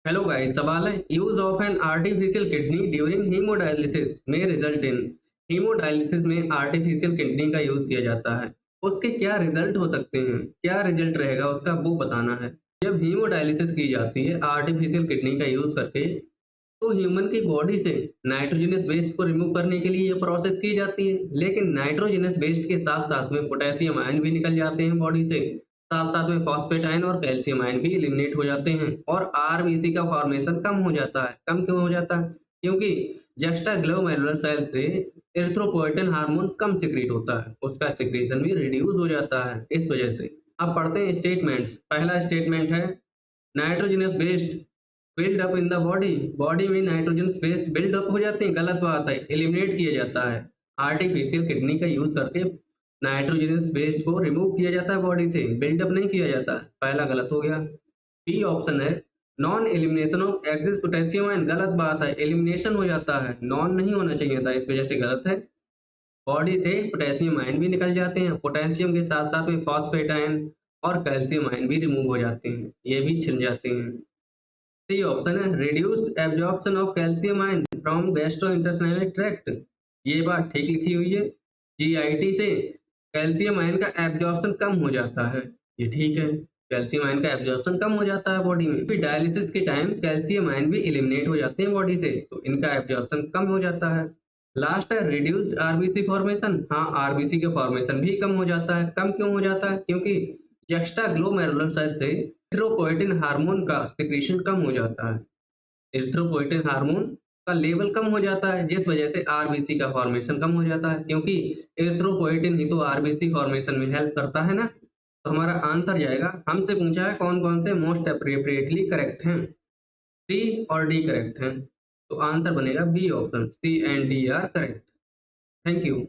Hello guys, सवाल है use of an artificial kidney during haemodialysis में रिजल्ट इन। हीमोडायलिसिस में आर्टिफिशियल किडनी का यूज किया जाता है। उसके क्या रिजल्ट हो सकते हैं, क्या रिजल्ट रहेगा उसका, वो बताना है। जब हीमोडायलिसिस की जाती है आर्टिफिशियल किडनी का यूज करके, तो ह्यूमन की बॉडी से नाइट्रोजनस वेस्ट को रिमूव करने के लिए ये प्रोसेस की जाती है। लेकिन नाइट्रोजनस वेस्ट के साथ साथ में पोटेशियम आयन भी निकल जाते हैं बॉडी से, साथ साथ में फॉस्फेट आयन और कैल्शियम आयन भी एलिमिनेट हो जाते हैं और आरबीसी का फॉर्मेशन कम हो जाता है। कम क्यों हो जाता है? क्योंकि जस्टाग्लोमेरुलर सेल से एरिथ्रोपोएटिन हार्मोन कम सिक्रीट होता है, उसका सिक्रीशन भी रिड्यूस हो जाता है इस वजह से। अब पढ़ते हैं स्टेटमेंट्स। पहला स्टेटमेंट है nitrogenous waste build up in the body. Body में नाइट्रोजन स्पेस बिल्ड अप हो जाते हैं, गलत बात है, एलिमिनेट किया जाता है। आर्टिफिशियल किडनी का यूज करके नाइट्रोजन वेस्ट को रिमूव किया जाता है बॉडी से, बिल्डअप नहीं किया जाता। पहला गलत हो गया। बी ऑप्शन है non elimination of access potassium ion, गलत बात है, एलिमिनेशन हो जाता है, नॉन नहीं होना चाहिए था, इस वजह से गलत है। बॉडी से पोटेशियम आयन भी निकल जाते हैं, पोटेशियम के साथ साथ में फॉस्फेट आयन और कैल्शियम आयन भी रिमूव हो जाते हैं, ये भी छिन जाते हैं। सी ऑप्शन है reduced absorption of calcium ion from gastrointestinal tract, ये बात ठीक लिखी हुई है। जीआईटी से कैल्शियम आयन का एब्जॉर्प्शन कम हो जाता है, ये ठीक है, कैल्शियम आयन का एब्जॉर्प्शन कम हो जाता है बॉडी में। फिर डायलिसिस के टाइम कैल्शियम आयन भी एलिमिनेट हो जाते हैं बॉडी से, तो इनका एब्जॉर्प्शन कम हो जाता है। लास्ट है रिड्यूस्ड आरबीसी फॉर्मेशन, हाँ आरबीसी के फॉर्मेशन भी कम हो जाता है। कम क्यों हो जाता है? क्योंकि जस्टाग्लोमेरुलर सेल से एरिथ्रोपोएटिन हार्मोन का सिक्रीशन कम हो जाता है। एरिथ्रोपोएटिन हार्मोन का लेवल कम हो जाता है, जिस वजह से आरबीसी का फॉर्मेशन कम हो जाता है, क्योंकि एरिथ्रोपोएटिन ही तो आरबीसी फॉर्मेशन में हेल्प करता है ना। तो हमारा आंसर जाएगा, हमसे पूछा है कौन कौन से मोस्ट अप्रोप्रिएटली करेक्ट हैं, सी और डी करेक्ट हैं, तो आंसर बनेगा B option, C and D are correct. Thank you.